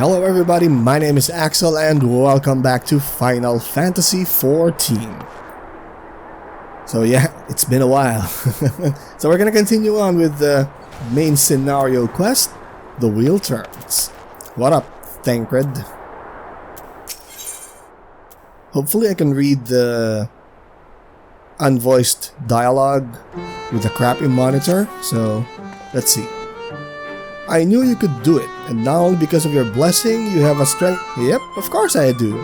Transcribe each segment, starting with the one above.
Hello everybody, my name is Axel and welcome back to Final Fantasy XIV. So yeah, it's been a while. So we're gonna continue on with the main scenario quest, The Wheel Turns. What up, Thancred? Hopefully I can read the unvoiced dialogue with a crappy monitor, so let's see. I knew you could do it, and not only because of your blessing, you have a strength. Yep, of course I do.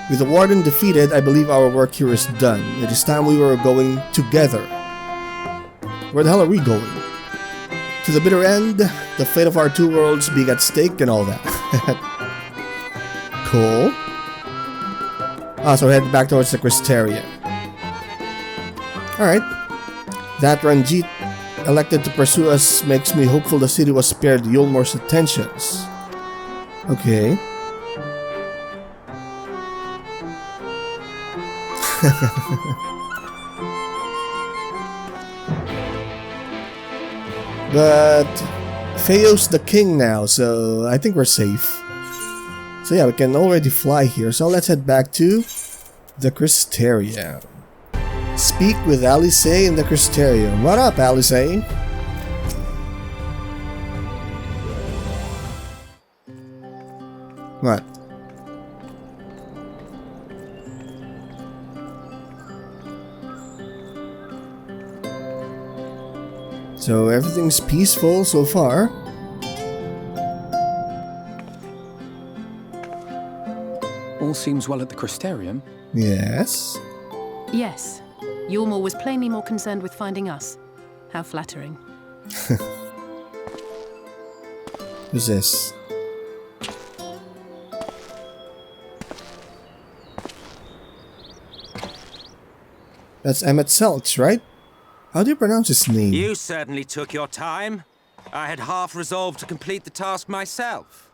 With the warden defeated, I believe our work here is done. It is time we were going together. Where the hell are we going? To the bitter end, the fate of our two worlds being at stake and all that. Cool. So we're heading back towards the Crystarium. Alright. That Ranjit elected to pursue us makes me hopeful the city was spared Yulmore's attentions. Okay. But Feo's the king now, so I think we're safe. So yeah, we can already fly here, so let's head back to the Crystarium. Speak with Alice in the Crystarium. What up, Alice? What? So everything's peaceful so far. All seems well at the Crystarium. Yes. Yes. Yulmore was plainly more concerned with finding us. How flattering. Who's this? That's Emet Selch, right? How do you pronounce his name? You certainly took your time. I had half resolved to complete the task myself.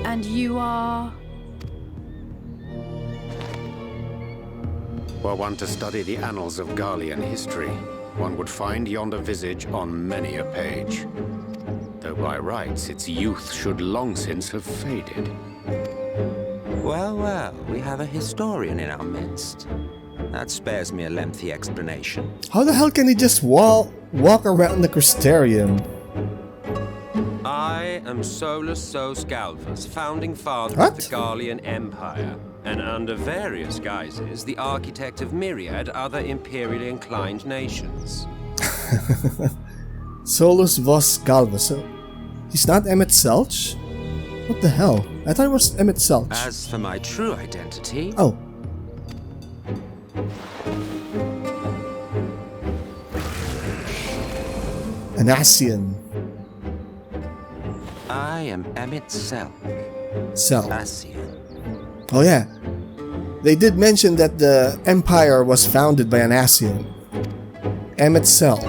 And you are... Were one to study the annals of Garlean history, one would find yonder visage on many a page. Though by rights its youth should long since have faded. Well, well, we have a historian in our midst. That spares me a lengthy explanation. How the hell can he just walk around the Crystarium? I am Solus Sos Galvus, founding father What? of the Garlean Empire, and under various guises, the architect of myriad other imperially inclined nations. Solus Vos Galvus. So he's not Emet Selch? What the hell? I thought it was Emet Selch. As for my true identity... Oh. An Asian. I am Emet Selch. Selch. Asian. Oh yeah. They did mention that the empire was founded by an Asian. Emet Selch.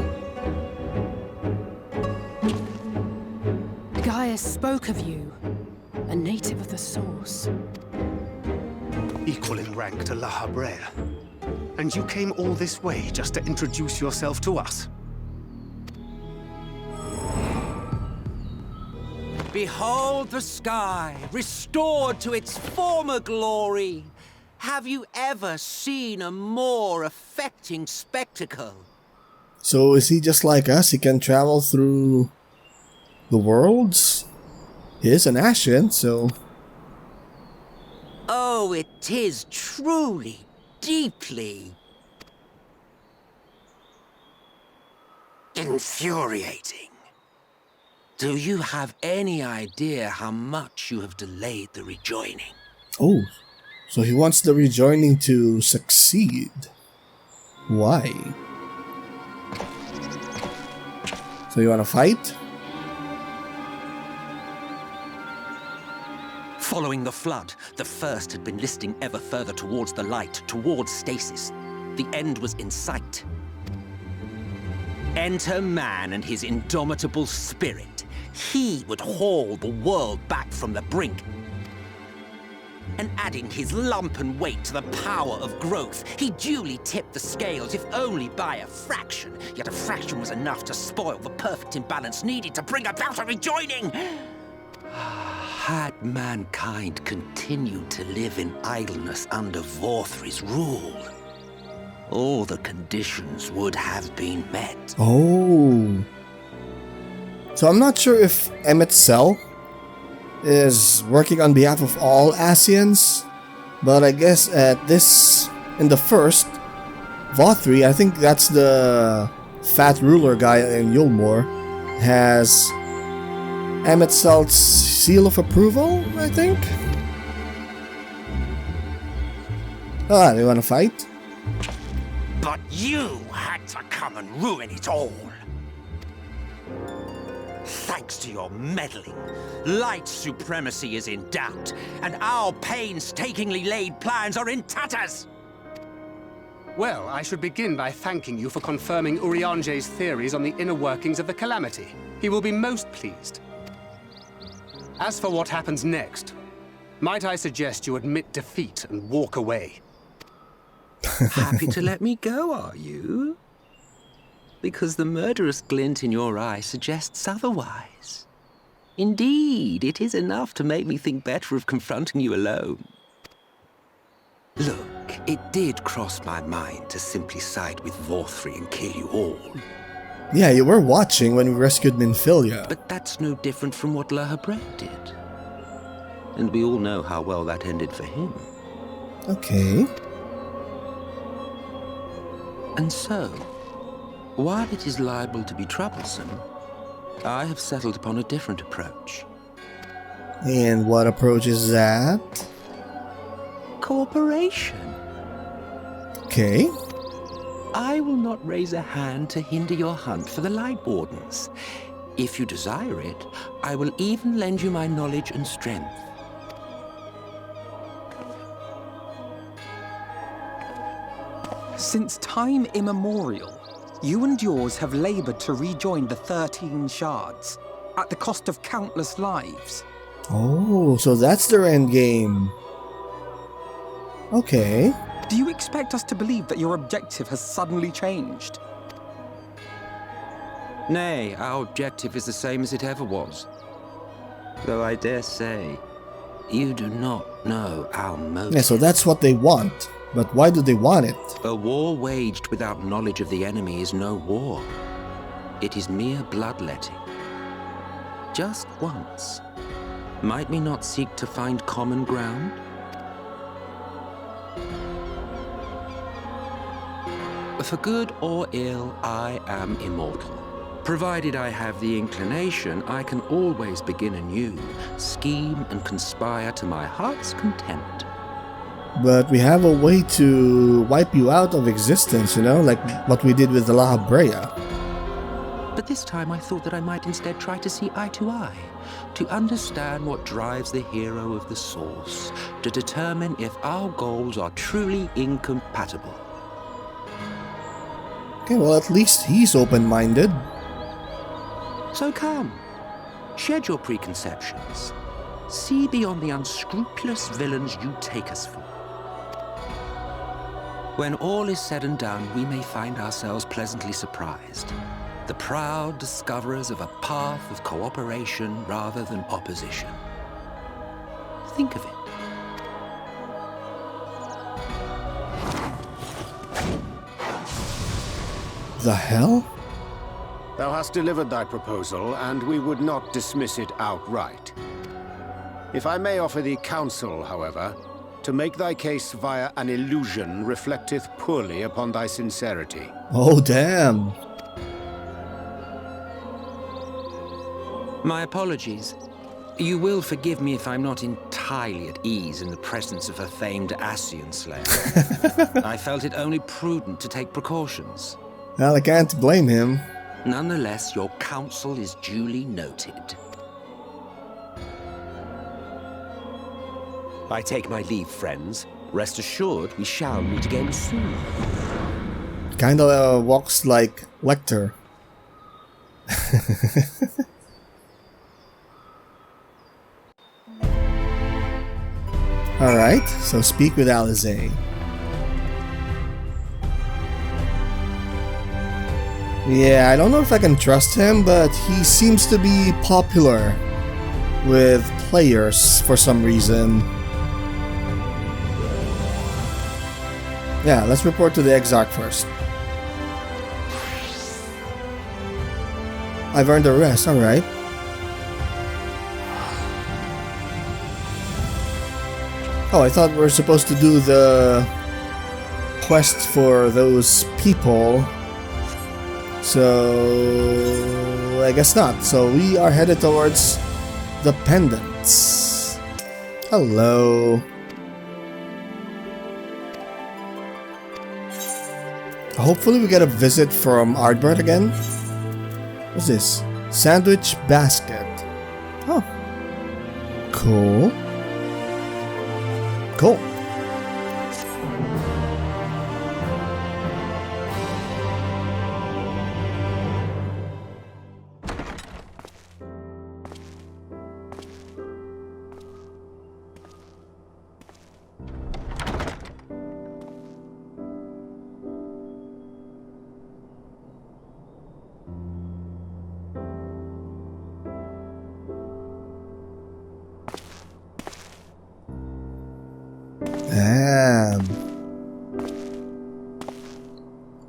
Gaius spoke of you. A native of the Source. Equal in rank to La Habrel. And you came all this way just to introduce yourself to us? Behold the sky, restored to its former glory. Have you ever seen a more affecting spectacle? So is he just like us? He can travel through the worlds? He is an Ashen, so... Oh, it is truly, deeply... infuriating. Do you have any idea how much you have delayed the rejoining? Oh, so he wants the rejoining to succeed. Why? So you wanna fight? Following the flood, the first had been listing ever further towards the light, towards stasis. The end was in sight. Enter man and his indomitable spirit. He would haul the world back from the brink. and adding his lumpen weight to the power of growth, he duly tipped the scales, if only by a fraction. Yet a fraction was enough to spoil the perfect imbalance needed to bring about a rejoining. Had mankind continued to live in idleness under Vorthri's rule, all the conditions would have been met. Oh. So I'm not sure if Emet Selch is working on behalf of all Asians, but I guess in the first, Vorthri, I think that's the fat ruler guy in Yulmore, has Emet Selch's seal of approval, I think? Ah, they wanna fight? But you had to come and ruin it all. Thanks to your meddling, light supremacy is in doubt, and our painstakingly laid plans are in tatters! Well, I should begin by thanking you for confirming Urianger's theories on the inner workings of the Calamity. He will be most pleased. As for what happens next, might I suggest you admit defeat and walk away? Happy to let me go, are you? Because the murderous glint in your eye suggests otherwise. Indeed, it is enough to make me think better of confronting you alone. Look, it did cross my mind to simply side with Vorthri and kill you all. Yeah, you were watching when we rescued Minfilia. But that's no different from what Lahabrea did. And we all know how well that ended for him. Okay. And so, while it is liable to be troublesome, I have settled upon a different approach. And what approach is that? Cooperation. Okay. I will not raise a hand to hinder your hunt for the Light Wardens. If you desire it, I will even lend you my knowledge and strength. Since time immemorial, you and yours have labored to rejoin the 13 shards, at the cost of countless lives. Oh, so that's their end game. Okay. Do you expect us to believe that your objective has suddenly changed? Nay, our objective is the same as it ever was. Though I dare say, you do not know our motive. Yeah, so that's what they want. But why do they want it? A war waged without knowledge of the enemy is no war. It is mere bloodletting. Just once. Might we not seek to find common ground? For good or ill, I am immortal. Provided I have the inclination, I can always begin anew, scheme and conspire to my heart's content. But we have a way to wipe you out of existence, you know, like what we did with the Lahabrea. But this time I thought that I might instead try to see eye to eye, to understand what drives the hero of the Source, to determine if our goals are truly incompatible. Okay, well, at least he's open-minded. So come, shed your preconceptions. See beyond the unscrupulous villains you take us for. When all is said and done, we may find ourselves pleasantly surprised. The proud discoverers of a path of cooperation rather than opposition. Think of it. The hell? Thou hast delivered thy proposal, and we would not dismiss it outright. If I may offer thee counsel, however, to make thy case via an illusion reflecteth poorly upon thy sincerity. Oh, damn. My apologies. You will forgive me if I'm not entirely at ease in the presence of a famed Ascian slayer. I felt it only prudent to take precautions. Well, I can't blame him. Nonetheless, your counsel is duly noted. I take my leave, friends. Rest assured, we shall meet again soon. Kinda walks like Lecter. Alright, so speak with Alizé. Yeah, I don't know if I can trust him, but he seems to be popular with players for some reason. Yeah, let's report to the Exarch first. I've earned a rest, alright. Oh, I thought we were supposed to do the quest for those people. So I guess not. So we are headed towards the pendants. Hello. Hopefully we get a visit from Ardbert again. What's this? Sandwich basket. Oh. Cool. Cool.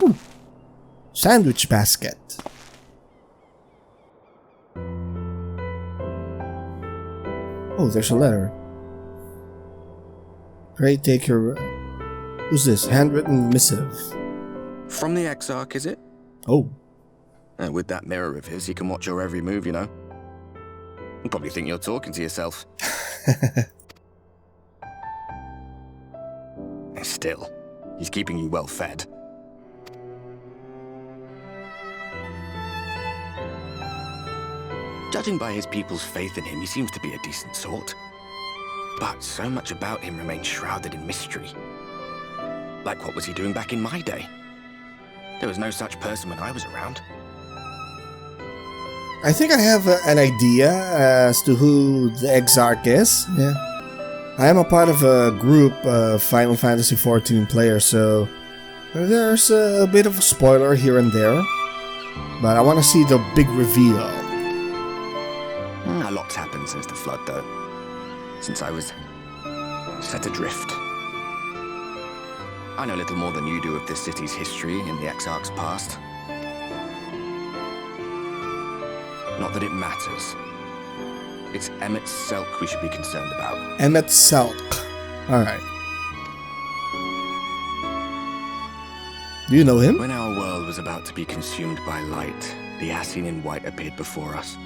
Ooh. Sandwich basket. Oh, there's a letter. Pray take your... Who's this? Handwritten missive. From the Exarch, is it? Oh. With that mirror of his, he can watch your every move, you know. You probably think you're talking to yourself. Still, he's keeping you well fed. Judging by his people's faith in him, he seems to be a decent sort. But so much about him remains shrouded in mystery. Like, what was he doing back in my day? There was no such person when I was around. I think I have an idea as to who the Exarch is. Yeah. I am a part of a group of Final Fantasy XIV players, so there's a bit of a spoiler here and there. But I want to see the big reveal. A lot's happened since the Flood, though. Since I was set adrift. I know little more than you do of this city's history and the Exarch's past. Not that it matters. It's Emet Selch we should be concerned about. Emet Selch. Alright. Do you know him? When our world was about to be consumed by light, the Ascian in White appeared before us.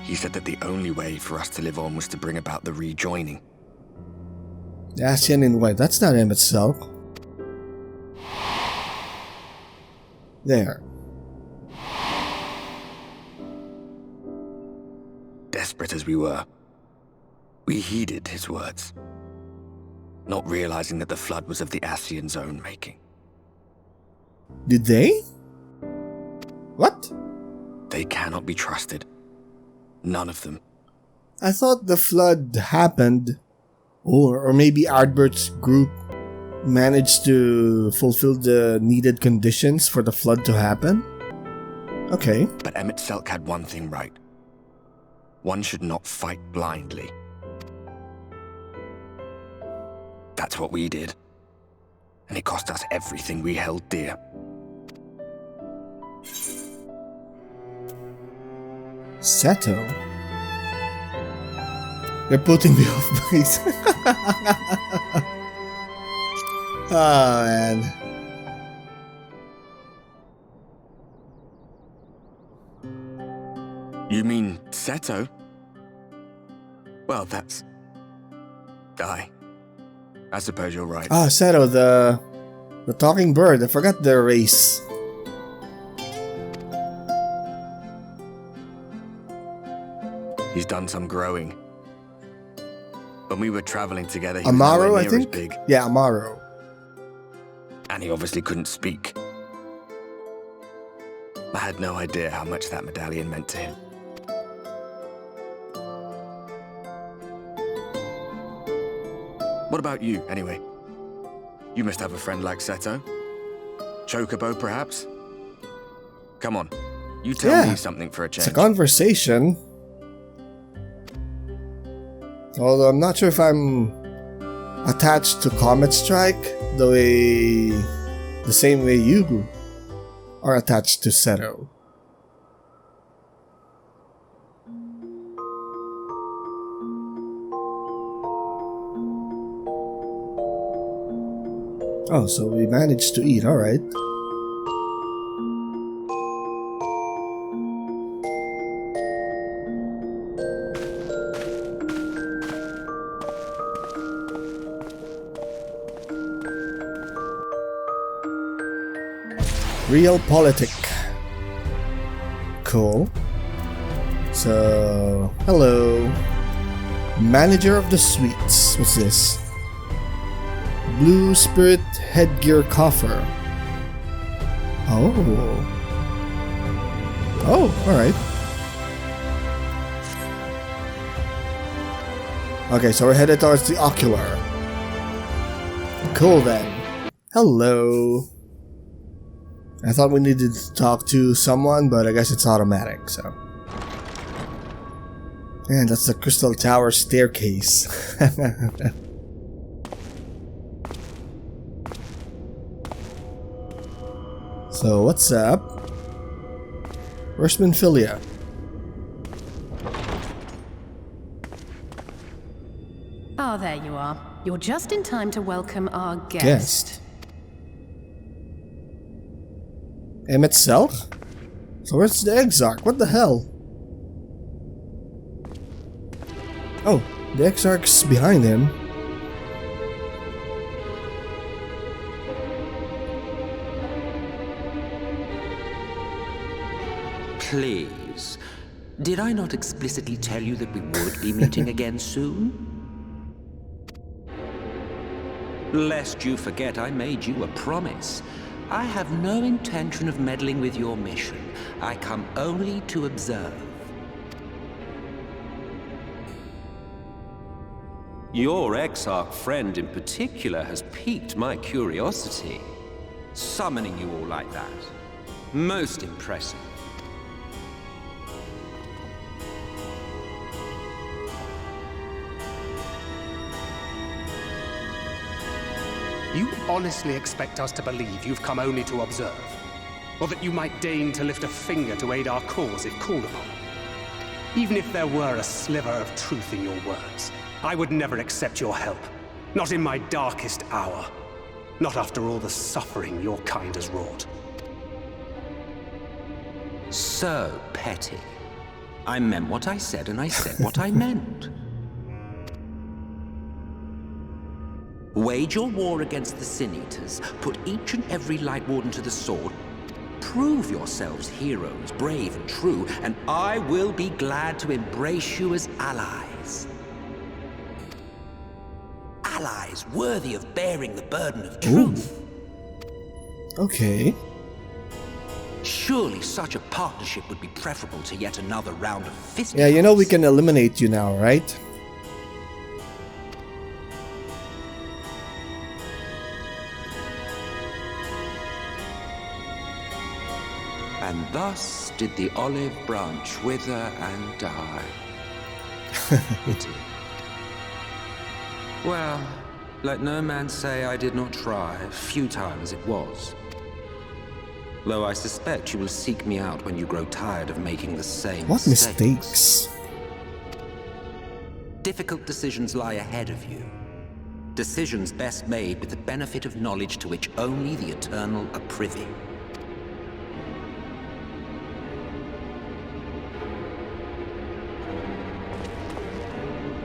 He said that the only way for us to live on was to bring about the rejoining. The Ascian in White. That's not Emet Selch. There. Desperate as we were, we heeded his words, not realizing that the Flood was of the Ascian's own making. Did they? What? They cannot be trusted. None of them. I thought the Flood happened, or maybe Ardbert's group managed to fulfill the needed conditions for the Flood to happen? Okay. But Emet Selch had one thing right. One should not fight blindly. That's what we did. And it cost us everything we held dear. Seto? They're putting me off base. Oh man. You mean Seto? Well, that's... I suppose you're right. Ah, Seto, the talking bird. I forgot the race. He's done some growing. When we were traveling together, he Amaro, was I nowhere think? as big. Yeah, Amaro. And he obviously couldn't speak. I had no idea how much that medallion meant to him. What about you, anyway? You must have a friend like Seto. Chocobo, perhaps? Come on, you tell me something for a change. It's a conversation. Although I'm not sure if I'm attached to Comet Strike the same way you are attached to Seto. Oh, so we managed to eat, alright. Realpolitik. Cool. So, hello. Manager of the Suites. What's this? Blue Spirit Headgear Coffer. Oh. Oh, alright. Okay, so we're headed towards the Ocular. Cool then. Hello. I thought we needed to talk to someone, but I guess it's automatic, so. And that's the Crystal Tower staircase. So, what's up? Where's Minfilia? Ah, there you are. You're just in time to welcome our guest. Emet Selch? So where's the Exarch? What the hell? Oh, the Exarch's behind him. Please, did I not explicitly tell you that we would be meeting again soon? Lest you forget, I made you a promise. I have no intention of meddling with your mission. I come only to observe. Your Exarch friend in particular has piqued my curiosity. Summoning you all like that. Most impressive. You honestly expect us to believe you've come only to observe? Or that you might deign to lift a finger to aid our cause if called upon? Even if there were a sliver of truth in your words, I would never accept your help. Not in my darkest hour. Not after all the suffering your kind has wrought. So petty. I meant what I said and I said what I meant. Wage your war against the Sin Eaters, put each and every Light Warden to the sword, prove yourselves heroes, brave and true, and I will be glad to embrace you as allies. Allies worthy of bearing the burden of truth. Ooh. Okay. Surely such a partnership would be preferable to yet another round of fisticuffs. Yeah, you know we can eliminate you now, right? And thus did the olive branch wither and die. Pity. Well, let no man say I did not try, futile as it was. Though I suspect you will seek me out when you grow tired of making the same What mistakes? Difficult decisions lie ahead of you. Decisions best made with the benefit of knowledge to which only the eternal are privy.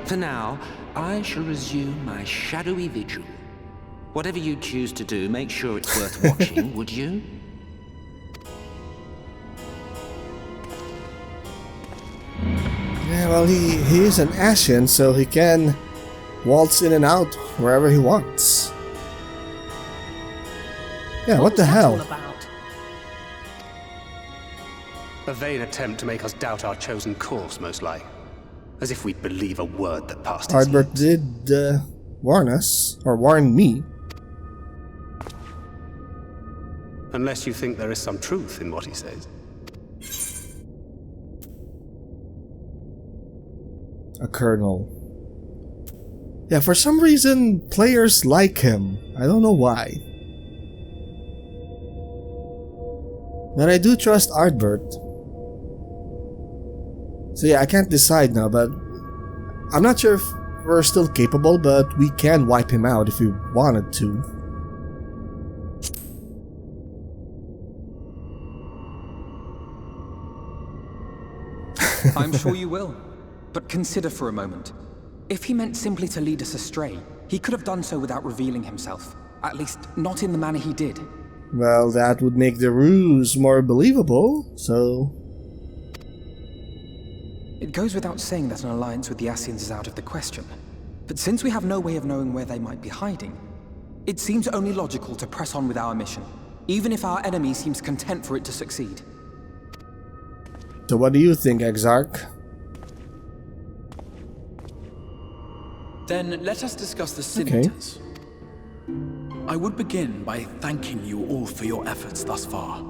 For now, I shall resume my shadowy vigil. Whatever you choose to do, make sure it's worth watching, would you? Yeah, well, he is an Ashen, so he can waltz in and out wherever he wants. Yeah, what the hell? All about? A vain attempt to make us doubt our chosen course, most like. As if we'd believe a word that passed his Hardbert lips. did warn us, or warn me. Unless you think there is some truth in what he says. A colonel. Yeah, for some reason, players like him. I don't know why. But I do trust Ardbert. So yeah, I can't decide now, but I'm not sure if we're still capable, but we can wipe him out if we wanted to. I'm sure you will. But consider for a moment. If he meant simply to lead us astray, he could have done so without revealing himself. At least, not in the manner he did. Well, that would make the ruse more believable, so... It goes without saying that an alliance with the Ascians is out of the question. But since we have no way of knowing where they might be hiding, it seems only logical to press on with our mission, even if our enemy seems content for it to succeed. So what do you think, Exarch? Then let us discuss the scimitars. I would begin by thanking you all for your efforts thus far.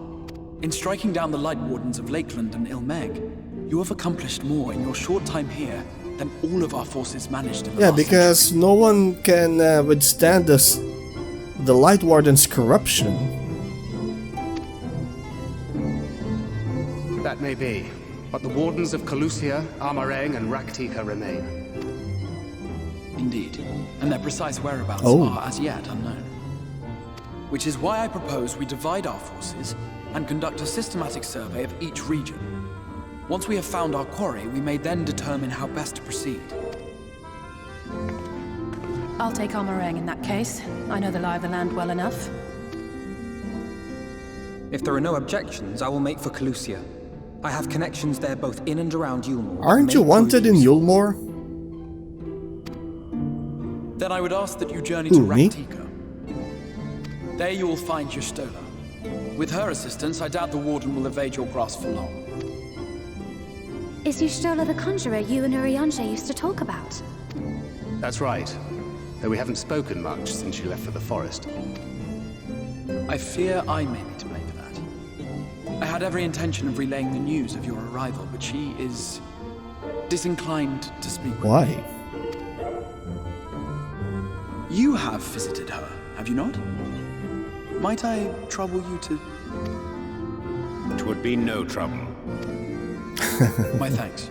In striking down the Light Wardens of Lakeland and Ilmeg, you have accomplished more in your short time here than all of our forces managed in the last because century. no one can withstand the Light Warden's corruption. That may be, but the Wardens of Calusia, Amarang, and Raktika remain. Indeed, and their precise whereabouts are as yet unknown. Which is why I propose we divide our forces and conduct a systematic survey of each region. Once we have found our quarry, we may then determine how best to proceed. I'll take Amarang in that case. I know the lie of the land well enough. If there are no objections, I will make for Calusia. I have connections there both in and around Yulmore. Aren't you wanted in Yulmore? Then I would ask that you journey Who, to me? Raktika. There you will find Yustola. With her assistance, I doubt the Warden will evade your grasp for long. Is Yustola the conjurer you and Urianger used to talk about? That's right. Though we haven't spoken much since she left for the forest. I fear I may be to blame for that. I had every intention of relaying the news of your arrival, but she is disinclined to speak with me. Why? You have visited her, have you not? Might I trouble you to... It would be no trouble. My thanks.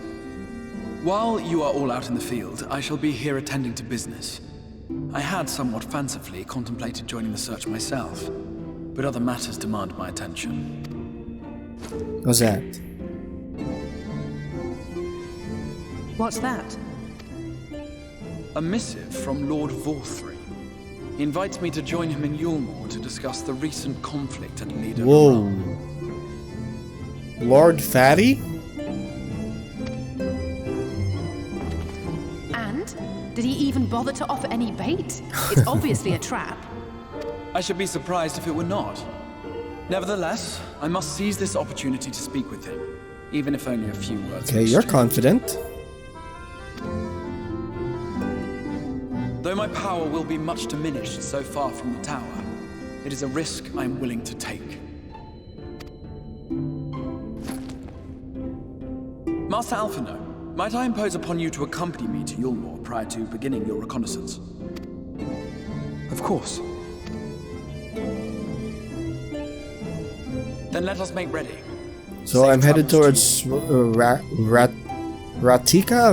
While you are all out in the field, I shall be here attending to business. I had somewhat fancifully contemplated joining the search myself, but other matters demand my attention. What's that? What's that? A missive from Lord Vorthry. He invites me to join him in Yulmore to discuss the recent conflict at Leader. Whoa. Lord Fatty? And? Did he even bother to offer any bait? It's obviously a trap. I should be surprised if it were not. Nevertheless, I must seize this opportunity to speak with him, even if only a few words. Okay, you're confident. Though my power will be much diminished so far from the tower, it is a risk I am willing to take. Master Alphino, might I impose upon you to accompany me to Yulmore prior to beginning your reconnaissance? Of course. Then let us make ready. So Safe I'm headed travels towards Raktika?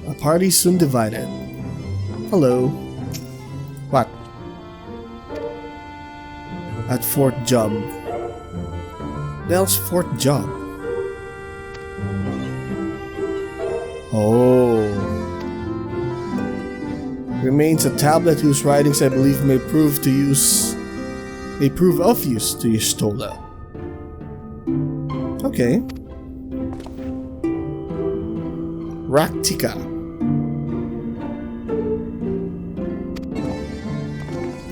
A party soon divided. Hello. What? At Fort Job. Bell's Fort Job. Oh. Remains a tablet whose writings I believe may prove of use to Yustola. Okay. Raktika.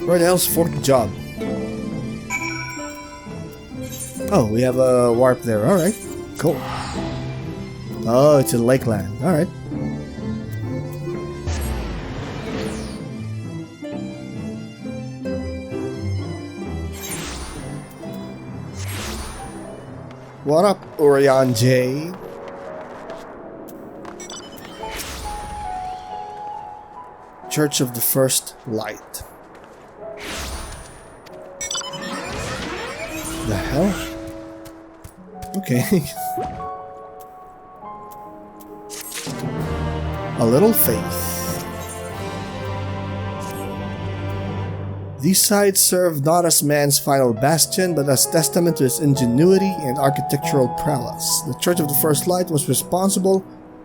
Where the hell's Fort Job? Oh, we have a warp there. Alright. Cool. Oh, it's in Lakeland. Alright. What up, Urianger? Church of the First Light. The hell? Okay. A little faith. These sites serve not as man's final bastion, but as testament to his ingenuity and architectural prowess. The Church of the First Light was responsible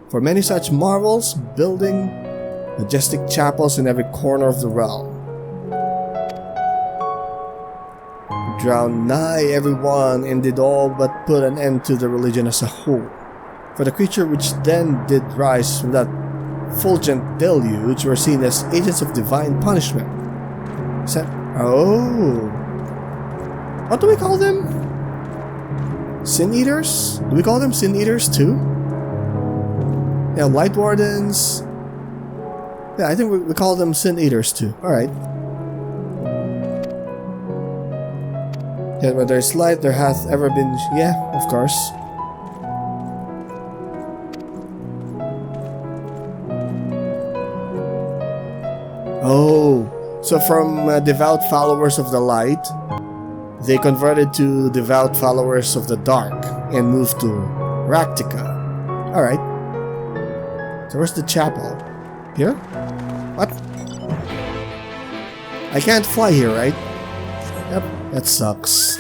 for many such marvels, building majestic chapels in every corner of the realm. Drowned nigh everyone and did all but put an end to the religion as a whole. For the creature which then did rise from that fulgent deluge were seen as agents of divine punishment. Oh. What do we call them? Sin Eaters? Do we call them Sin Eaters too? Yeah, Light Wardens. Yeah, I think we call them Sin Eaters too. Alright. Yet where there is light, there hath ever been... Yeah, of course. Oh, so from devout followers of the light, they converted to devout followers of the dark and moved to Raktika. Alright. So where's the chapel? Here? What? I can't fly here, right? Yep, that sucks.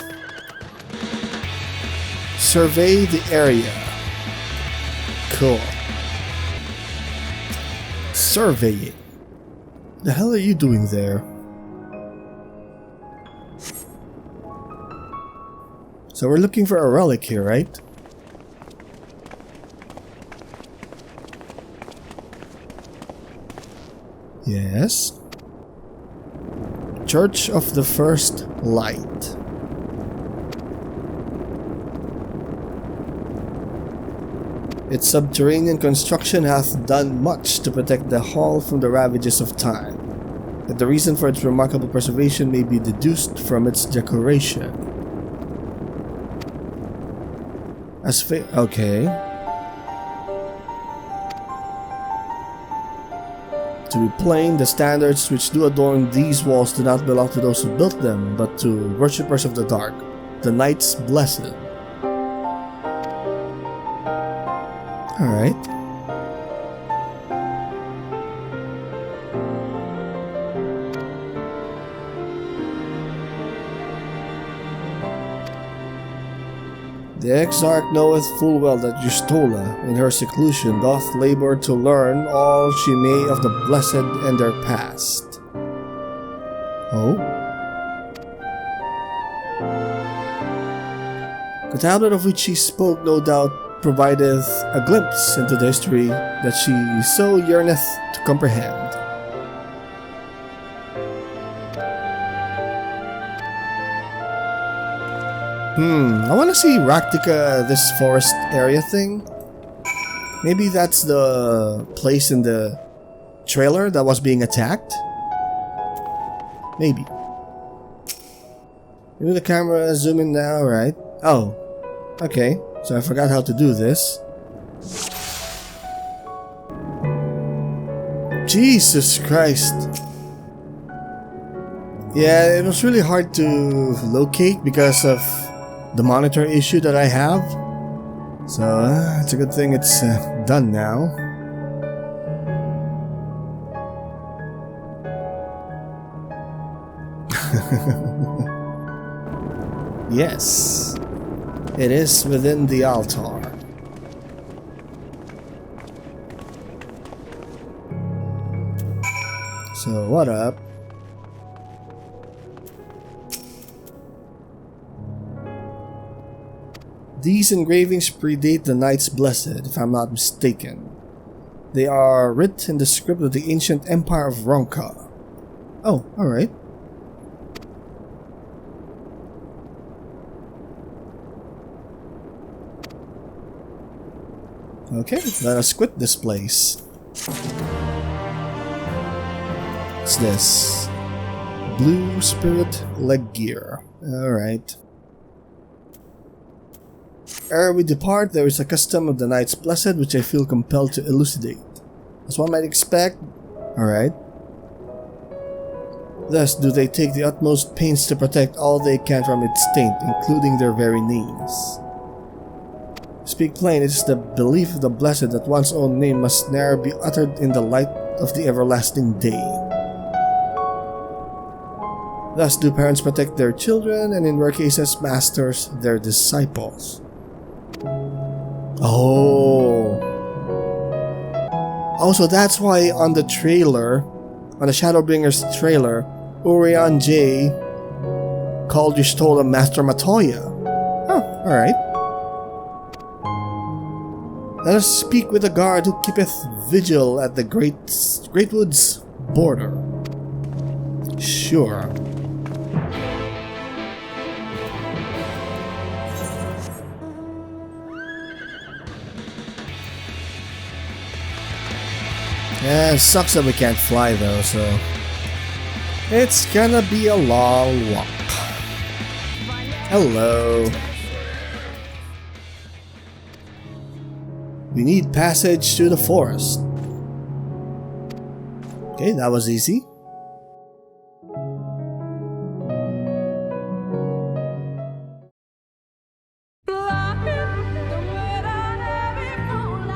Survey the area. Cool. Surveying. The hell are you doing there? So we're looking for a relic here, right? Yes. Church of the First Light. Its subterranean construction hath done much to protect the hall from the ravages of time, but the reason for its remarkable preservation may be deduced from its decoration. Okay. To be plain, the standards which do adorn these walls do not belong to those who built them, but to worshippers of the dark, the Knights Blessed. Alright. The Exarch knoweth full well that Justola, in her seclusion, doth labor to learn all she may of the blessed and their past. Oh? The tablet of which she spoke, no doubt, provideth a glimpse into the history that she so yearneth to comprehend. I want to see Raktika, this forest area thing. Maybe that's the place in the trailer that was being attacked? Maybe. Maybe the camera zoom in now, right? Oh, okay. So I forgot how to do this. Jesus Christ. Yeah, it was really hard to locate because of the monitor issue that I have. So it's a good thing it's done now. Yes. It is within the altar. So what up? These engravings predate the Knights Blessed, if I'm not mistaken. They are writ in the script of the ancient Empire of Ronka. Oh, alright. Okay, let us quit this place. What's this? Blue Spirit Leg Gear. Alright. Ere we depart, there is a custom of the Knights Blessed which I feel compelled to elucidate. As one might expect. Alright. Thus do they take the utmost pains to protect all they can from its taint, including their very names. To speak plain, it is the belief of the Blessed that one's own name must ne'er be uttered in the light of the everlasting day. Thus do parents protect their children, and in rare cases, masters their disciples. Oh, so that's why on the trailer, on the Shadowbringers trailer, Urian J called Y'shtola Master Matoya. Oh, alright. Let us speak with the guard who keepeth vigil at the Greatwood's border. Sure. Yeah, it sucks that we can't fly though, so it's gonna be a long walk. Hello. We need passage to the forest. Okay, that was easy.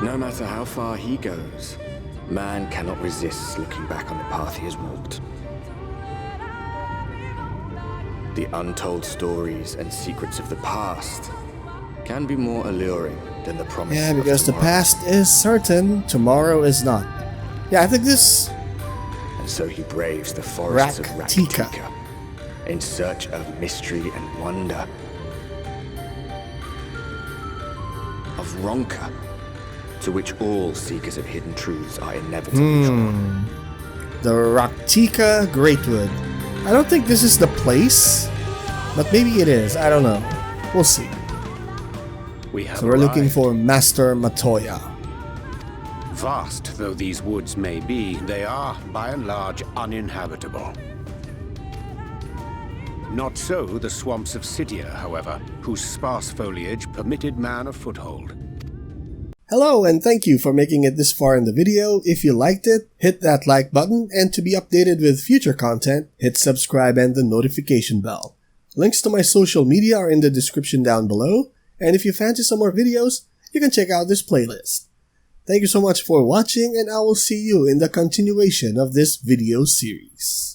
No matter how far he goes, man cannot resist looking back on the path he has walked. The untold stories and secrets of the past can be more alluring than the promise. Yeah, because the past is certain, tomorrow is not. Yeah, I think this... And so he braves the forests of Raktika Raktika in search of mystery and wonder. Of Ronka, to which all seekers of hidden truths are inevitably drawn. The Raktika Greatwood. I don't think this is the place, but maybe it is. I don't know. We'll see. So we're looking for Master Matoya. Vast though these woods may be, they are, by and large, uninhabitable. Not so the swamps of Cydia, however, whose sparse foliage permitted man a foothold. Hello, and thank you for making it this far in the video. If you liked it, hit that like button, and to be updated with future content, hit subscribe and the notification bell. Links to my social media are in the description down below, and if you fancy some more videos, you can check out this playlist. Thank you so much for watching, and I will see you in the continuation of this video series.